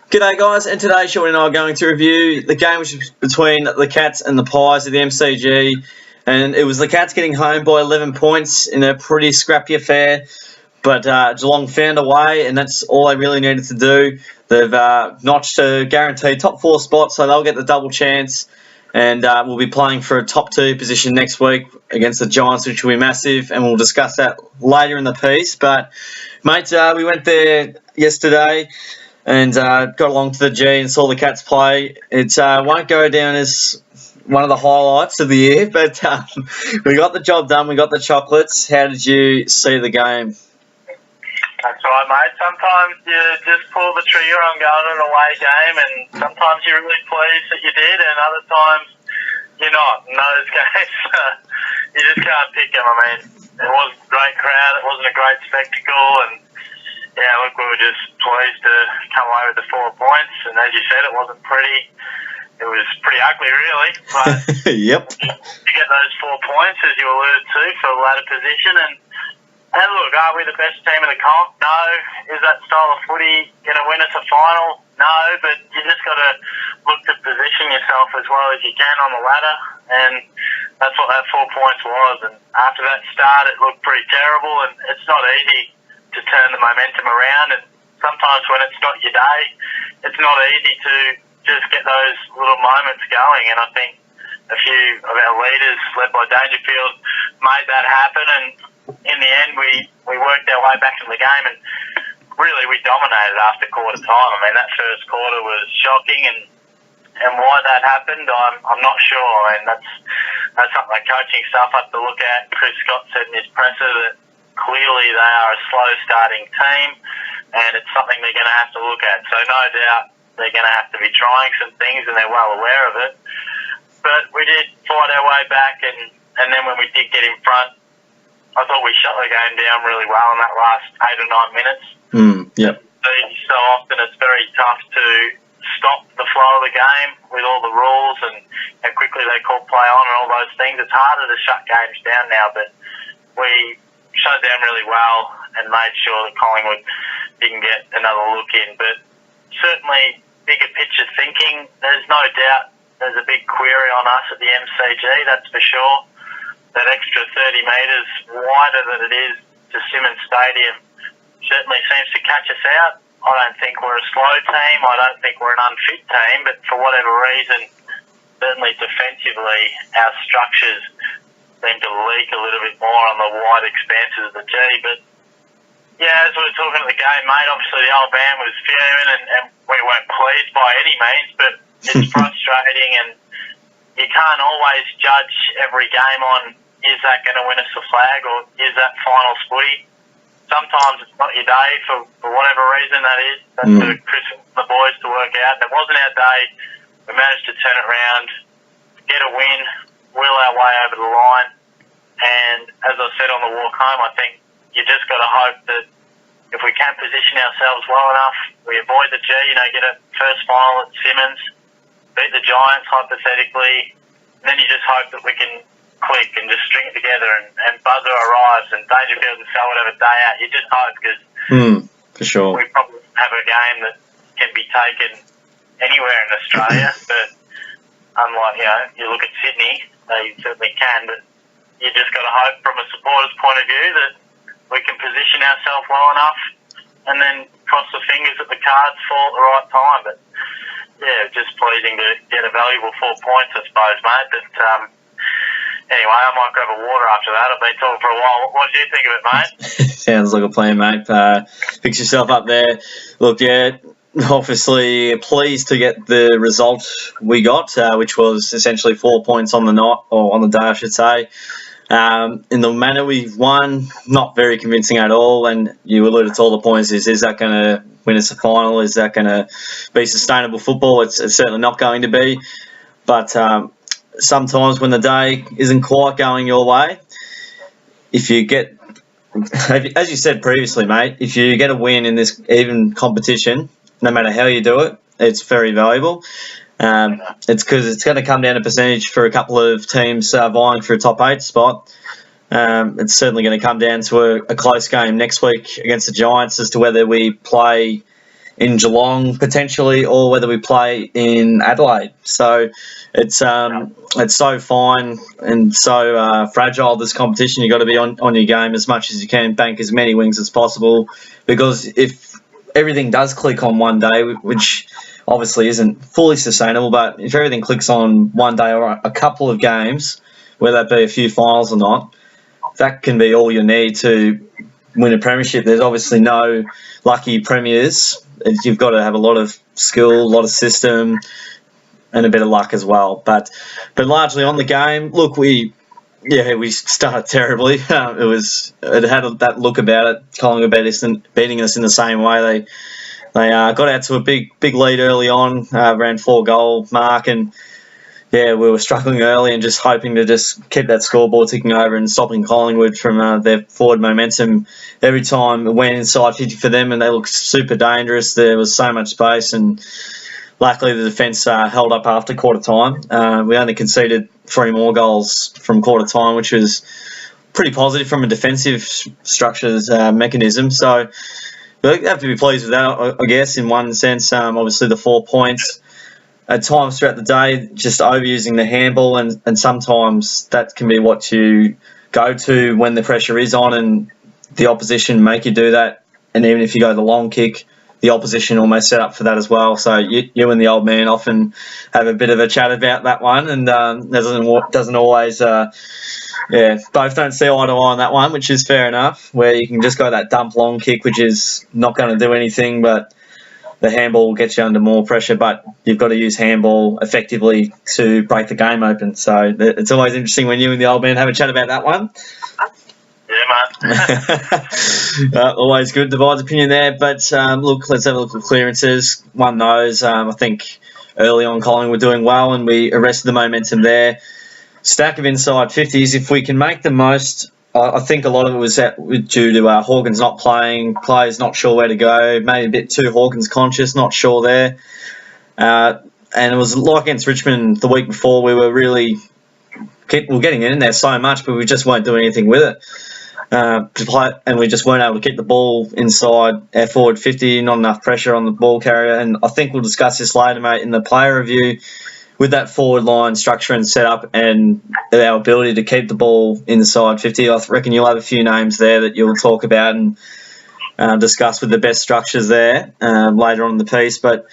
G'day guys, and today Shorty and I are going to review the game which was between the Cats and the Pies at the MCG, and it was the Cats getting home by 11 points in a pretty scrappy affair, but Geelong found a way, and that's all they really needed to do. They've notched a guaranteed top 4 spot, so they'll get the double chance, and we'll be playing for a top 2 position next week against the Giants, which will be massive, and we'll discuss that later in the piece. But mate, we went there yesterday and got along to the G and saw the Cats play. It won't go down as one of the highlights of the year, but we got the job done. We got the chocolates. How did you see the game? That's right, mate. Sometimes you just pull the trigger on going an away game, and sometimes you're really pleased that you did, and other times you're not. In those games, you just can't pick them. I mean, it wasn't a great crowd. It wasn't a great spectacle, and yeah, look, we were just pleased to come away with the 4 points, and as you said, it wasn't pretty. It was pretty ugly, really. But Yep. You get those 4 points, as you alluded to, for the ladder position, and look, are we the best team in the comp? No. Is that style of footy going to win us a final? No, but you just got to look to position yourself as well as you can on the ladder, and that's what that 4 points was. And after that start, it looked pretty terrible, and it's not easy to turn the momentum around, and sometimes when it's not your day, it's not easy to just get those little moments going, and I think a few of our leaders, led by Darijoe, made that happen, and in the end, we worked our way back in the game, and really we dominated after quarter time. I mean, that first quarter was shocking, and why that happened, I'm not sure. And that's something the coaching staff have to look at. Chris Scott said in his presser that clearly they are a slow starting team, and it's something they're going to have to look at. So no doubt they're going to have to be trying some things, and they're well aware of it. But we did fight our way back, and then when we did get in front, I thought we shut the game down really well in that last 8 or 9 minutes. Yep. So often it's very tough to stop the flow of the game with all the rules and how quickly they call play on and all those things. It's harder to shut games down now, but we shut it down really well and made sure that Collingwood didn't get another look in. But certainly bigger picture thinking, there's no doubt there's a big query on us at the MCG, that's for sure. That extra 30 metres wider than it is to Simonds Stadium certainly seems to catch us out. I don't think we're a slow team. I don't think we're an unfit team. But for whatever reason, certainly defensively, our structures seem to leak a little bit more on the wide expanses of the G. But yeah, as we were talking at the game, mate, obviously the old man was fuming and we weren't pleased by any means, but it's frustrating, and you can't always judge every game on, is that going to win us a flag, or is that finals footy? Sometimes it's not your day for whatever reason that is. That's for Chris and the boys to work out. That wasn't our day. We managed to turn it around, get a win, wheel our way over the line. And as I said on the walk home, I think you just got to hope that if we can position ourselves well enough, we avoid the G, get a first final at Simonds, beat the Giants hypothetically, and then you just hope that we can click and just string it together, and buzzer arrives and Darijoe and sell whatever day out. You just hope, because for sure, we probably have a game that can be taken anywhere in Australia, but unlike, you look at Sydney, they certainly can, but you just got to hope from a supporter's point of view that we can position ourselves well enough and then cross the fingers that the cards fall at the right time. But yeah, just pleasing to get a valuable 4 points, I suppose, mate. But anyway, I might grab a water after that. I've been talking for a while. What did you think of it, mate? Sounds like a plan, mate. Fix yourself up there. Look, yeah, obviously pleased to get the result we got, which was essentially 4 points on the night, or on the day, I should say. In the manner we've won, not very convincing at all. And you alluded to all the points. Is that going to win us a final? Is that going to be sustainable football? It's certainly not going to be. But sometimes when the day isn't quite going your way, if you get, as you said previously, mate, if you get a win in this even competition, no matter how you do it, it's very valuable. It's because it's going to come down to percentage for a couple of teams vying for a top 8 spot. It's certainly going to come down to a close game next week against the Giants as to whether we play in Geelong potentially, or whether we play in Adelaide. So it's so fine and so fragile, this competition. You've got to be on your game as much as you can, bank as many wings as possible, because if everything does click on one day, which obviously isn't fully sustainable, but if everything clicks on one day or a couple of games, whether that be a few finals or not, that can be all you need to win a premiership. There's obviously no lucky premiers. You've got to have a lot of skill, a lot of system, and a bit of luck as well. But largely on the game, look, we started terribly. It had that look about it. Collingwood beating us in the same way. They got out to a big lead early on, around 4-goal mark, and we were struggling early and just hoping to just keep that scoreboard ticking over and stopping Collingwood from their forward momentum. Every time it went inside 50 for them, and they looked super dangerous. There was so much space, and luckily the defence held up after quarter time. We only conceded 3 more goals from quarter time, which was pretty positive from a defensive structures mechanism. So you have to be pleased with that, I guess, in one sense. Obviously the 4 points. At times throughout the day, just overusing the handball, and sometimes that can be what you go to when the pressure is on and the opposition make you do that. And even if you go the long kick, the opposition almost set up for that as well. So you and the old man often have a bit of a chat about that one, and doesn't always, both don't see eye to eye on that one, which is fair enough, where you can just go that dump long kick, which is not going to do anything, but the handball will get you under more pressure, but you've got to use handball effectively to break the game open. So it's always interesting when you and the old man have a chat about that one. Yeah, mate. Always good, divides opinion there. But look, let's have a look at clearances. Won those. I think early on Collingwood were doing well, and we arrested the momentum there. Stack of inside 50s. If we can make the most, I think a lot of it was due to Hawkins not playing, players not sure where to go, maybe a bit too Hawkins conscious, not sure there. And it was like against Richmond the week before, we were really getting in there so much, but we just weren't doing anything with it. And we just weren't able to keep the ball inside our forward 50, not enough pressure on the ball carrier. And I think we'll discuss this later, mate, in the player review. With that forward line structure and setup and our ability to keep the ball inside 50, I reckon you'll have a few names there that you'll talk about and discuss with the best structures there later on in the piece. But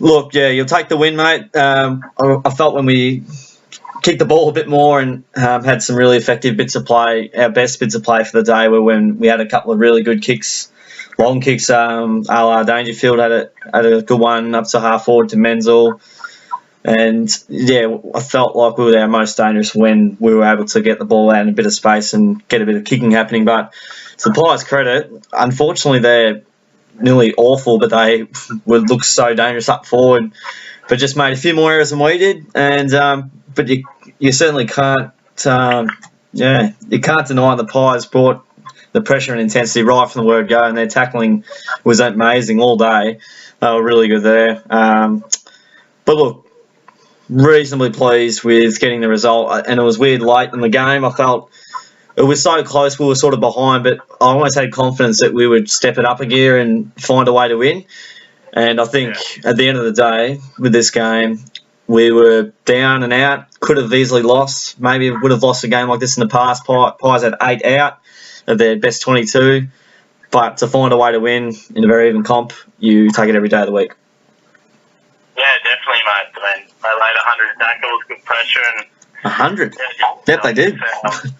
look, you'll take the win, mate. I felt when we kicked the ball a bit more and had some really effective bits of play, our best bits of play for the day were when we had a couple of really good kicks, long kicks. A la Dangerfield had a good one up to half forward to Menzel. And I felt like we were our most dangerous when we were able to get the ball out in a bit of space and get a bit of kicking happening. But to the Pies' credit, unfortunately they're nearly awful, but they would look so dangerous up forward, but just made a few more errors than we did. And but you certainly can't you can't deny the Pies brought the pressure and intensity right from the word go, and their tackling was amazing all day. They were really good there. But look, reasonably pleased with getting the result, and it was weird late in the game. I felt it was so close, we were sort of behind, but I almost had confidence that we would step it up a gear and find a way to win. And I think at the end of the day, with this game, we were down and out, could have easily lost, maybe would have lost a game like this in the past. Pies had 8 out of their best 22, but to find a way to win in a very even comp, you take it every day of the week. Yeah, definitely, mate. I mean, they laid 100 tackles, good pressure, and 100. Yep, they did. 101.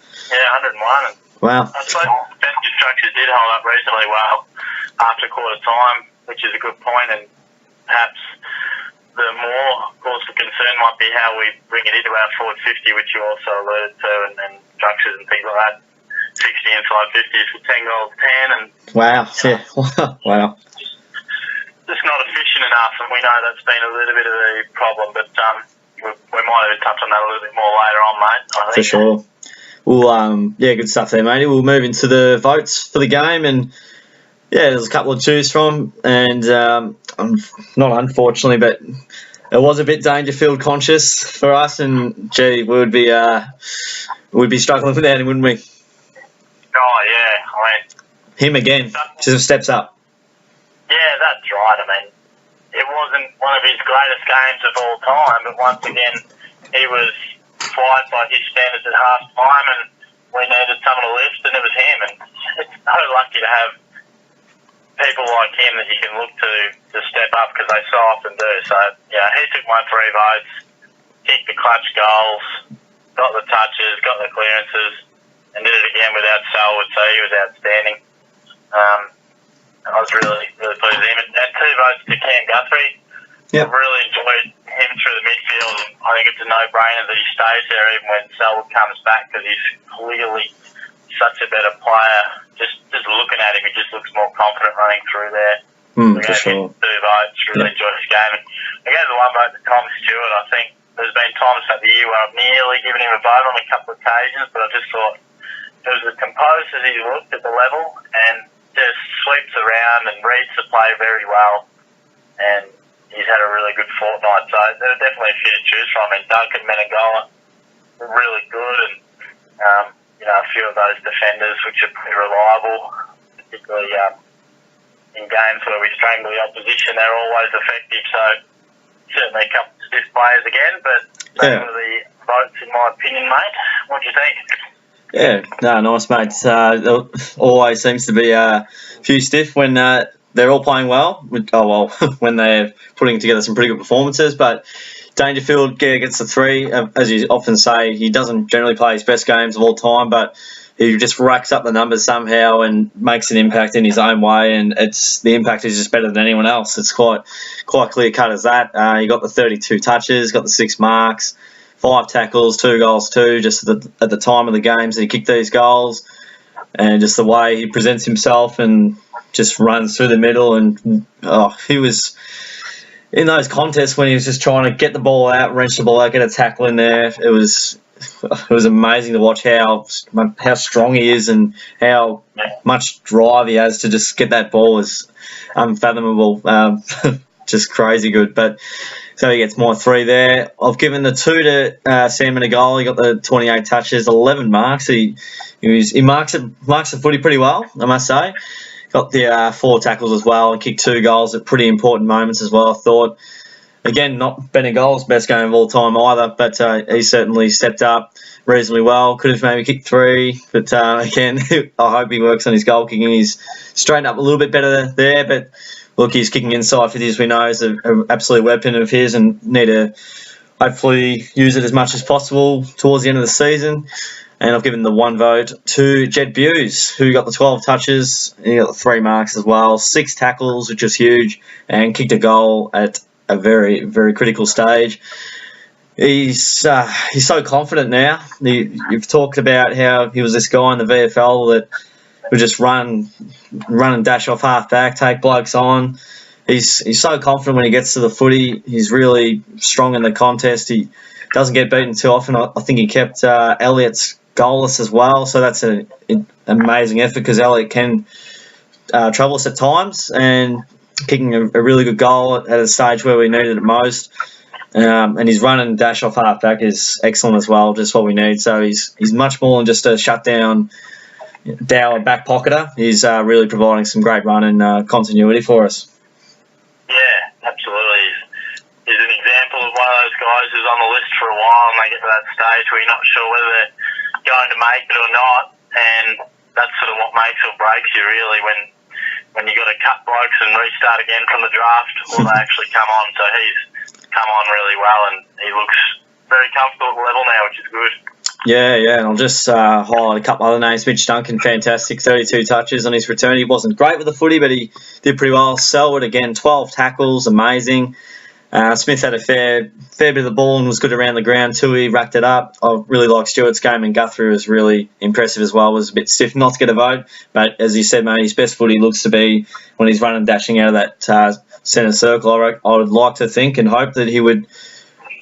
And wow. I suppose defensive structures did hold up reasonably well after quarter time, which is a good point. And perhaps the more cause for concern might be how we bring it into our forward 50, which you also alluded to, and structures and things like that. 60 inside 50s for 10 goals, 10, and wow, wow. Just not efficient enough, and we know that's been a little bit of a problem, but we might even touch on that a little bit more later on, mate, I think. For sure. Well, good stuff there, matey. We'll move into the votes for the game, and there's a couple to choose from, and not unfortunately, but it was a bit Dangerfield conscious for us, and gee, we'd be struggling without him, wouldn't we? Oh yeah, I mean, him again, just steps up. Yeah, Yeah, that's right. I mean, it wasn't one of his greatest games of all time, but once again, he was fired by his standards at half time, and we needed someone to lift, and it was him. And it's so lucky to have people like him that you can look to step up, because they so often do. So, yeah, he took my 3 votes, kicked the clutch goals, got the touches, got the clearances, and did it again without Selwood, so he was outstanding. I was really, really pleased with him. And 2 votes to Cam Guthrie. Yep. I've really enjoyed him through the midfield. I think it's a no-brainer that he stays there even when Selwood comes back, because he's clearly such a better player. Just looking at him, he just looks more confident running through there. For sure. 2 votes, really enjoyed his game. And I gave the 1 vote to Tom Stewart. I think there's been times throughout the year where I've nearly given him a vote on a couple of occasions, but I just thought he was as composed as he looked at the level, and just sweeps around and reads the play very well. And he's had a really good fortnight, so there are definitely a few to choose from. And Duncan Menegola, really good, and a few of those defenders which are pretty reliable, particularly in games where we strangle the opposition, they're always effective. So certainly a couple of stiff players again, but those were the votes in my opinion, mate. What do you think? Yeah, no, nice, mate. There always seems to be a few stiff when they're all playing well. When they're putting together some pretty good performances. But Dangerfield gets the 3. As you often say, he doesn't generally play his best games of all time, but he just racks up the numbers somehow and makes an impact in his own way. And the impact is just better than anyone else. It's quite clear cut as that. He got the 32 touches, got the 6 marks. 5 tackles, 2 goals too, just at the time of the games that he kicked these goals, and just the way he presents himself and just runs through the middle. And he was in those contests when he was just trying to get the ball out, wrench the ball out, get a tackle in there. It was amazing to watch how strong he is and how much drive he has to just get that ball. Is unfathomable, just crazy good. But so he gets my 3 there. I've given the 2 to Sam Menegola. He got the 28 touches, 11 marks. He marks the footy pretty well, I must say. Got the 4 tackles as well and kicked 2 goals at pretty important moments as well, I thought. Again, not Benegola's best game of all time either, but he certainly stepped up reasonably well. Could have maybe kicked 3, but again, I hope he works on his goal kicking. He's straightened up a little bit better there, but look, he's kicking inside 50, as we know, is an absolute weapon of his, and need to hopefully use it as much as possible towards the end of the season. And I've given the 1 vote to Jed Bewes, who got the 12 touches. He got the 3 marks as well, 6 tackles, which is huge, and kicked a goal at a very, very critical stage. He's so confident now. You've talked about how he was this guy in the VFL that would just run and dash off half back, take blokes on. He's so confident when he gets to the footy. He's really strong in the contest. He doesn't get beaten too often. I think he kept Elliott's goalless as well, so that's an amazing effort, because Elliott can trouble us at times, and kicking a really good goal at a stage where we needed it most. And his run and dash off half back is excellent as well, just what we need. So he's much more than just a shutdown Dower back pocketer. He's really providing some great run and continuity for us. Yeah, absolutely. He's an example of one of those guys who's on the list for a while, and they get to that stage where you're not sure whether they're going to make it or not, and that's sort of what makes or breaks you, really, when you got to cut blokes and restart again from the draft, or they actually come on. So he's come on really well, and he looks very comfortable at the level now, which is good. Yeah, and I'll just highlight a couple other names. Mitch Duncan, fantastic, 32 touches on his return. He wasn't great with the footy, but he did pretty well. Selwood, again, 12 tackles, amazing. Smith had a fair bit of the ball and was good around the ground too. He racked it up. I really like Stewart's game, and Guthrie was really impressive as well. Was a bit stiff not to get a vote, but as you said, mate, his best footy looks to be when he's running, dashing out of that centre circle. I would like to think and hope that he would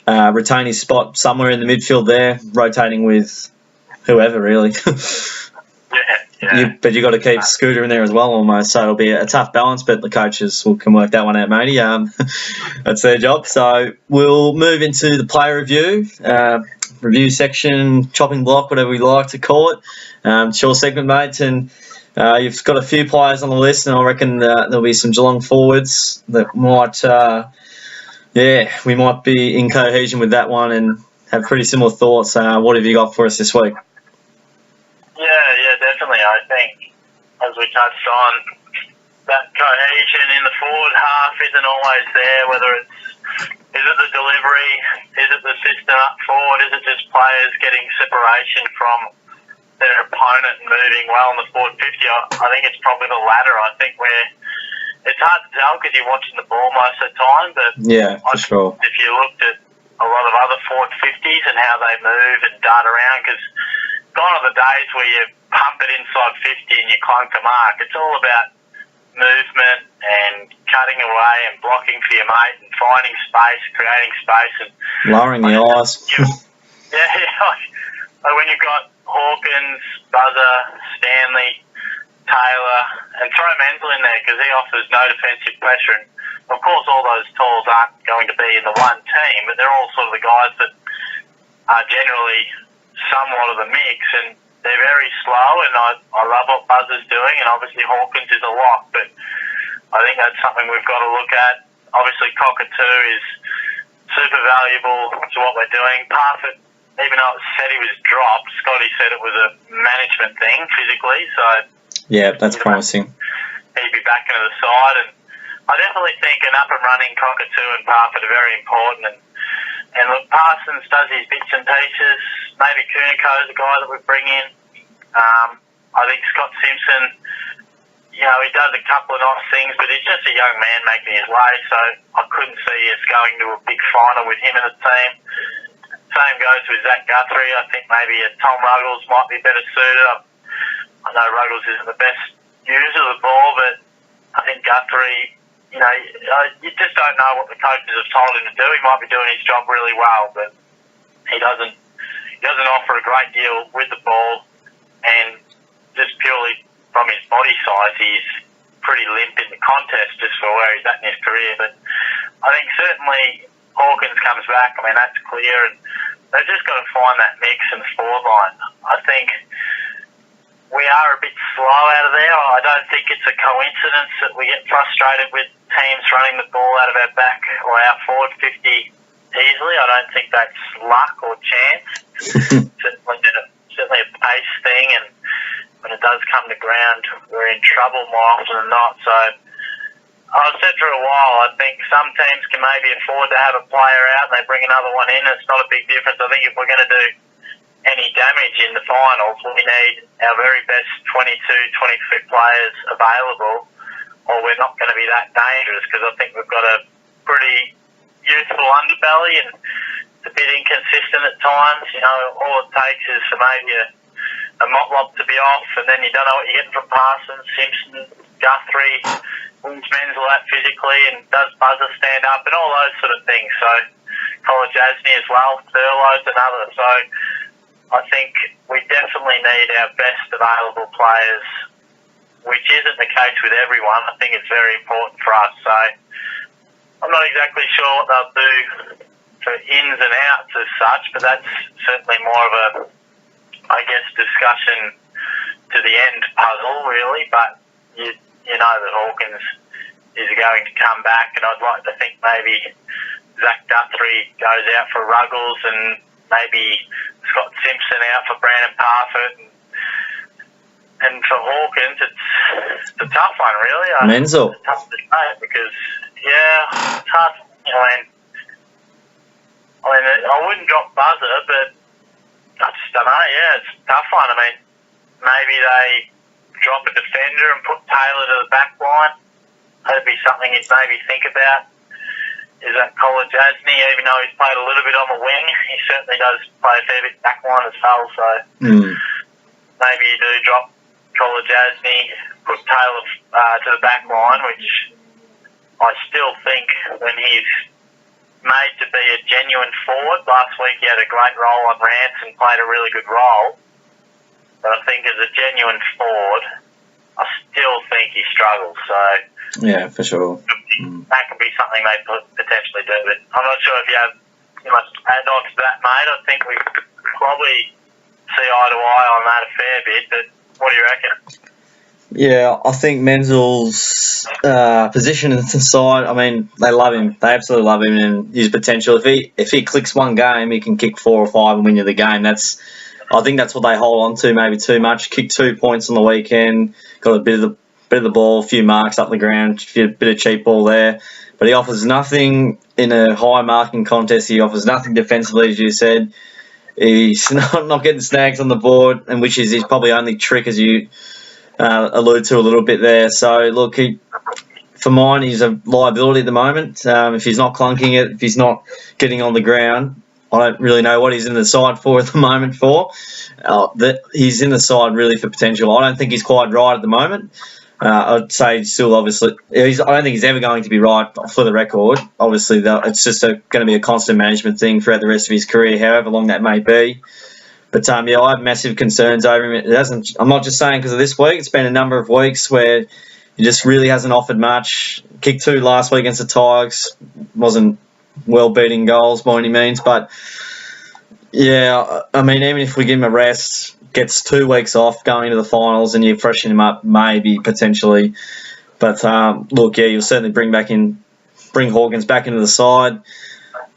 retain his spot somewhere in the midfield there, rotating with whoever, really. Yeah. But you've got to keep Scooter in there as well almost, so it'll be a tough balance, but the coaches can work that one out, matey. That's their job. So we'll move into the player review section, chopping block, whatever we like to call it. Short segment, mate, and You've got a few players on the list, and I reckon there'll be some Geelong forwards that might, we might be in cohesion with that one and have pretty similar thoughts. What have you got for us this week? Yeah, definitely. I think, as we touched on, that cohesion in the forward half isn't always there, whether is it the delivery, is it the system up forward, is it just players getting separation from their opponent and moving well in the forward 50? I think it's probably the latter. I think it's hard to tell because you're watching the ball most of the time, but yeah, for sure. If you looked at a lot of other forward 50s and how they move and dart around, because gone are the days where you pump it inside 50 and you clunk the mark. It's all about movement and cutting away and blocking for your mate and finding space, creating space, and lowering the eyes. Like when you've got Hawkins, Buzzer, Stanley, Taylor, and throw Menzel in there because he offers no defensive pressure. And of course, all those tools aren't going to be in the one team, but they're all sort of the guys that are generally somewhat of a mix, and they're very slow, and I love what Buzzer's doing, and obviously Hawkins is a lock, but I think that's something we've got to look at. Obviously Cockatoo is super valuable to what we're doing. Parfitt, even though it said he was dropped, Scotty said it was a management thing physically, so yeah, that's promising. He'd be back into the side, and I definitely think an up-and-running Cockatoo and Parfitt are very important, and look, Parsons does his bits and pieces. Maybe Kunico's a guy that we bring in. I think Scott Simpson, he does a couple of nice things, but he's just a young man making his way, so I couldn't see us going to a big final with him in the team. Same goes with Zach Guthrie. I think maybe a Tom Ruggles might be better suited. I know Ruggles isn't the best user of the ball, but I think Guthrie, you just don't know what the coaches have told him to do. He might be doing his job really well, but he doesn't offer a great deal with the ball, and just purely from his body size, he's pretty limp in the contest just for where he's at in his career. But I think certainly Hawkins comes back. I mean, that's clear, and they've just got to find that mix in the forward line. I think we are a bit slow out of there. I don't think it's a coincidence that we get frustrated with teams running the ball out of our back or our forward 50 easily. I don't think that's luck or chance. Certainly a pace thing, and when it does come to ground, we're in trouble more often than not. So I've said for a while, I think some teams can maybe afford to have a player out and they bring another one in. It's not a big difference. I think if we're going to do any damage in the finals, we need our very best 22, 23 players available, or we're not going to be that dangerous, because I think we've got a pretty youthful underbelly and it's a bit inconsistent at times. All it takes is for maybe a Motlop to be off, and then you don't know what you're getting from Parsons, Simpson, Guthrie, wins Menzel out physically, and does Buzzer stand up, and all those sort of things. So College Asney as well, Thurlow's another. So I think we definitely need our best available players, which isn't the case with everyone. I think it's very important for us. So I'm not exactly sure what they'll do for ins and outs as such, but that's certainly more of a, discussion to the end puzzle, really. But you know that Hawkins is going to come back, and I'd like to think maybe Zach Guthrie goes out for Ruggles, and maybe Scott Simpson out for Brandon Parfitt, and for Hawkins, it's a tough one, really. Menzel. It's tough to say because, it's hard. I wouldn't drop Buzzer, but I just don't know. Yeah, it's a tough one. I mean, maybe they drop a defender and put Taylor to the back line. That'd be something you'd maybe think about. Is that College Asney, even though he's played a little bit on the wing, he certainly does play a fair bit back line as well. So maybe you do drop College Asney, put Taylor to the back line, which I still think when he's made to be a genuine forward. Last week he had a great role on Rance and played a really good role. But I think as a genuine forward, I still think he struggles. So yeah, for sure. That could be something they potentially do. But I'm not sure if you have too much to add on to that, mate. I think we probably see eye to eye on that a fair bit. But what do you reckon? Yeah, I think Menzel's position in the side. I mean, they love him. They absolutely love him and his potential. If he clicks one game, he can kick 4 or 5 and win you the game. I think that's what they hold on to maybe too much. Kicked 2 points on the weekend. Got a bit of the ball, a few marks up the ground, a bit of cheap ball there. But he offers nothing in a high marking contest. He offers nothing defensively, as you said. He's not getting snags on the board, and which is his probably only trick, as you allude to a little bit there. So, look, for mine, he's a liability at the moment. If he's not clunking it, if he's not getting on the ground, I don't really know what he's in the side for at the moment for. He's in the side really for potential. I don't think he's quite right at the moment. I'd say still, obviously, I don't think he's ever going to be right for the record. Obviously, it's just going to be a constant management thing throughout the rest of his career, however long that may be. But yeah, I have massive concerns over him. I'm not just saying because of this week. It's been a number of weeks where he just really hasn't offered much. Kicked 2 last week against the Tigers. Wasn't well beating goals by any means, but yeah, I mean, even if we give him a rest, gets 2 weeks off going into the finals, and you freshen him up, maybe potentially. But look, yeah, you'll certainly bring Hawkins back into the side.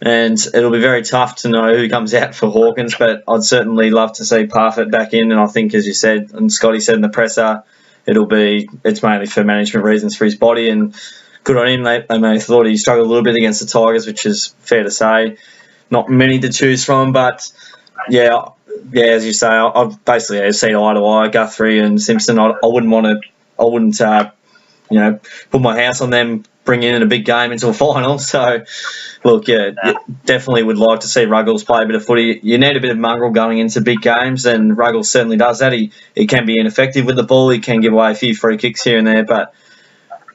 And it'll be very tough to know who comes out for Hawkins, but I'd certainly love to see Parfitt back in. And I think, as you said, and Scotty said in the presser, it's mainly for management reasons for his body. And good on him. They may have thought he struggled a little bit against the Tigers, which is fair to say. Not many to choose from, but yeah, as you say, I've basically seen eye to eye, Guthrie and Simpson. I wouldn't put my house on them bringing in a big game into a final. So, look, yeah, definitely would like to see Ruggles play a bit of footy. You need a bit of mongrel going into big games, and Ruggles certainly does that. He can be ineffective with the ball. He can give away a few free kicks here and there, but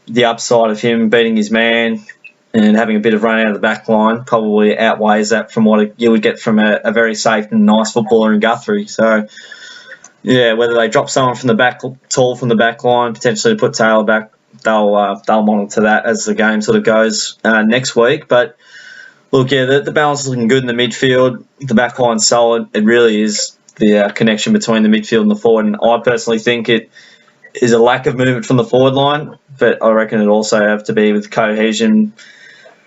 the upside of him beating his man and having a bit of run out of the back line probably outweighs that from what you would get from a very safe and nice footballer in Guthrie. So, yeah, whether they drop someone from the back, tall from the back line, potentially to put Taylor back, they'll monitor that as the game sort of goes next week. But look, yeah, the balance is looking good in the midfield. The back line's solid. It really is the connection between the midfield and the forward. And I personally think it is a lack of movement from the forward line, but I reckon it also have to be with cohesion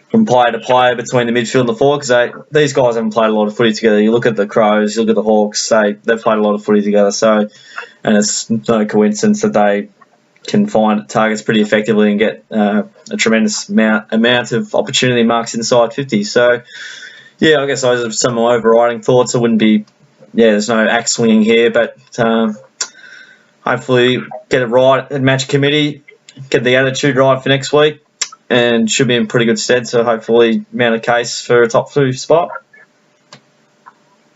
from player to player between the midfield and the forward, because these guys haven't played a lot of footy together. You look at the Crows, you look at the Hawks, they've played a lot of footy together. So, and it's no coincidence that they can find targets pretty effectively and get a tremendous amount of opportunity marks inside 50. So, yeah, I guess those are some of my overriding thoughts. It wouldn't be, there's no axe swinging here, but hopefully get it right at match committee, get the attitude right for next week, and should be in pretty good stead. So hopefully mount a case for a top 2 spot.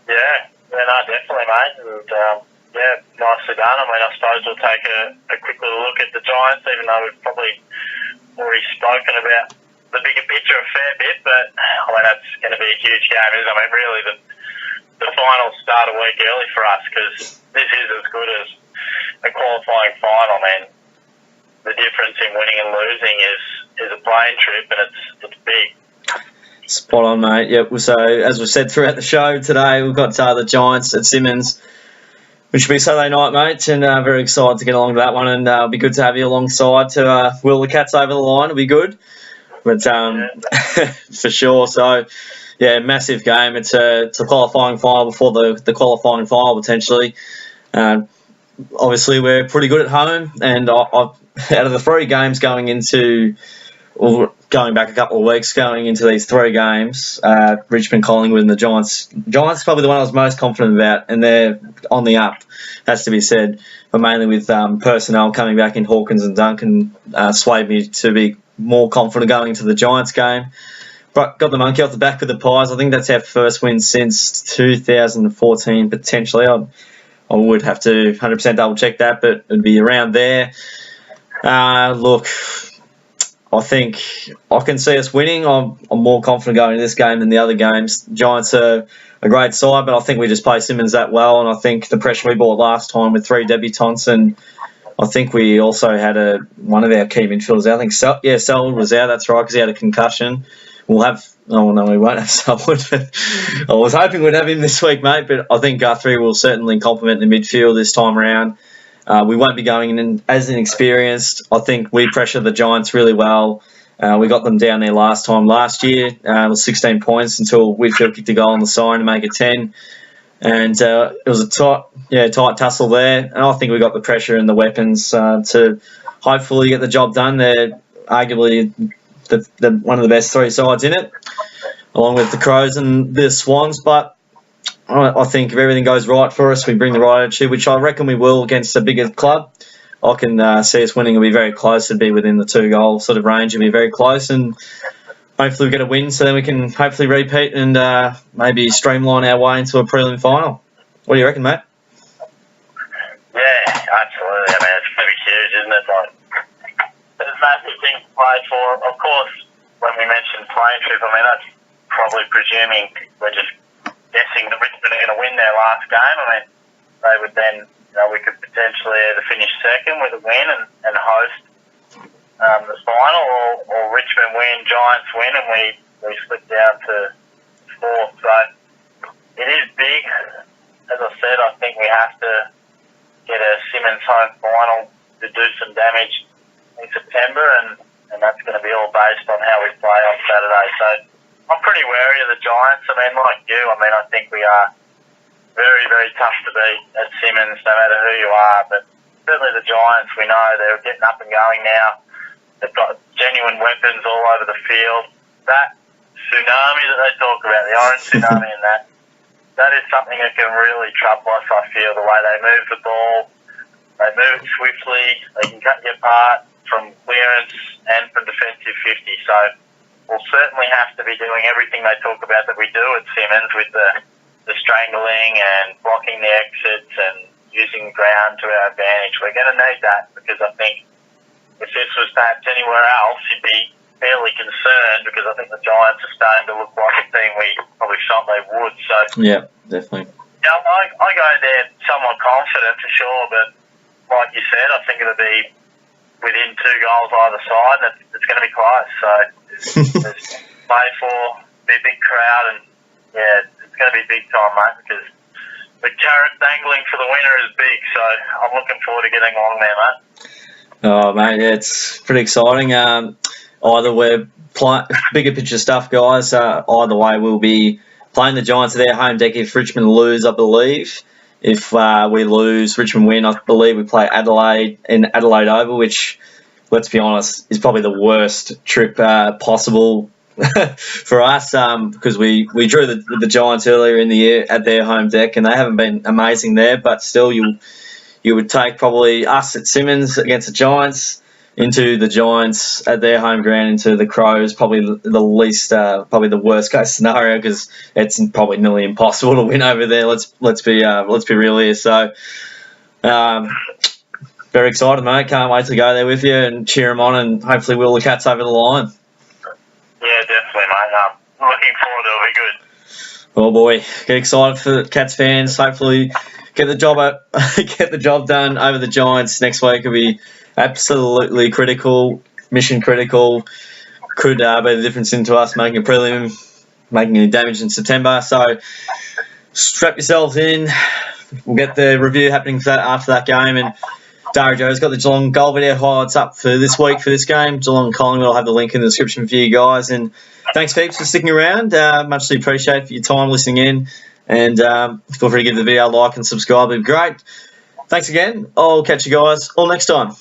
Yeah, no, definitely, mate. And nicely done. I mean, I suppose we'll take a quick little look at the Giants, even though we've probably already spoken about the bigger picture a fair bit. But I mean, that's going to be a huge game, isn't it? I mean, really, the finals start a week early for us, because this is as good as a qualifying final. Man, the difference in winning and losing is a plane trip, and it's big. Spot on, mate. Yep. So as we've said throughout the show today, we've got the Giants at Simonds, which will be Saturday night, mate, and very excited to get along to that one, and it'll be good to have you alongside to wheel the Cats over the line. It'll be good, but for sure. So, yeah, massive game. It's a qualifying final before the qualifying final potentially. Obviously, we're pretty good at home, and out of the 3 games going back a couple of weeks, going into these 3 games, Richmond, Collingwood, and the Giants. Giants probably the one I was most confident about, and they're on the up, has to be said. But mainly with personnel coming back in Hawkins and Duncan, swayed me to be more confident going into the Giants game. But got the monkey off the back of the Pies. I think that's our first win since 2014, potentially. I would have to 100% double check that, but it'd be around there. Look, I think I can see us winning. I'm more confident going into this game than the other games. Giants are a great side, but I think we just play Simonds that well, and I think the pressure we brought last time with 3 debutants, and I think we also had one of our key midfielders out. I think Selwood was out, that's right, because he had a concussion. We won't have Selwood. I was hoping we'd have him this week, mate, but I think Guthrie will certainly complement the midfield this time around. We won't be going in as inexperienced. I think we pressure the Giants really well. We got them down there last year. It was 16 points until Whitfield kicked a goal on the sign to make it 10. And it was a tight tussle there. And I think we got the pressure and the weapons to hopefully get the job done. They're arguably one of the best three sides in it, along with the Crows and the Swans. But I think if everything goes right for us, we bring the right attitude, which I reckon we will against a bigger club. I can see us winning. It'll be very close. It'll be within the 2-goal sort of range. It'll be very close, and hopefully we get a win, so then we can hopefully repeat and maybe streamline our way into a prelim final. What do you reckon, mate? Yeah, absolutely. I mean, it's going to be huge, isn't it? Like, there's massive things to play for. Of course, when we mentioned playing trip, I mean, that's probably presuming we're just guessing that Richmond are going to win their last game. I mean, they would then, we could potentially either finish second with a win and host the final, or Richmond win, Giants win, and we slip down to fourth. So it is big. As I said, I think we have to get a Simonds home final to do some damage in September, and that's going to be all based on how we play on Saturday. So I'm pretty wary of the Giants. I mean, like you, I think we are very, very tough to beat at Simonds, no matter who you are. But certainly the Giants, we know they're getting up and going now. They've got genuine weapons all over the field. That tsunami that they talk about, the orange tsunami, and that is something that can really trouble us, I feel, the way they move the ball. They move it swiftly. They can cut you apart from clearance and from defensive 50. So we'll certainly have to be doing everything they talk about that we do at Simonds with the strangling and blocking the exits and using ground to our advantage. We're going to need that, because I think if this was perhaps anywhere else, you'd be fairly concerned, because I think the Giants are starting to look like a team we probably thought they would. So yeah, definitely. Yeah, I go there somewhat confident for sure, but like you said, I think it'll be within 2 goals either side, and it's going to be close. So there's play for, be a big crowd, and yeah, it's going to be big time, mate, because the carrot dangling for the winner is big. So I'm looking forward to getting along there, mate. Oh, mate, yeah, it's pretty exciting. Either we're bigger picture stuff, guys. Either way, we'll be playing the Giants at their home deck if Richmond lose, I believe. If we lose, Richmond win, I believe we play Adelaide in Adelaide Oval, which, let's be honest, is probably the worst trip possible for us, because we drew the Giants earlier in the year at their home deck, and they haven't been amazing there, but still you would take probably us at Simonds against the Giants, into the Giants at their home ground, into the Crows, probably the least, probably the worst case scenario, because it's probably nearly impossible to win over there. Let's be real here. So, very excited, mate. Can't wait to go there with you and cheer them on, and hopefully wheel the Cats over the line. Yeah, definitely, mate. I'm looking forward to it. It'll be good. Oh boy, get excited for the Cats fans. Hopefully, get the job done over the Giants next week. It'll be absolutely critical, mission critical. Could be the difference into us making a prelim, making any damage in September. So strap yourselves in. We'll get the review happening for that after that game. And Darijoe's got the Geelong Goal video highlights up for this week for this game. Geelong Collingwood, I'll have the link in the description for you guys. And thanks, heaps, for sticking around. Muchly appreciate for your time listening in. And feel free to give the video a like and subscribe. It'd be great. Thanks again. I'll catch you guys all next time.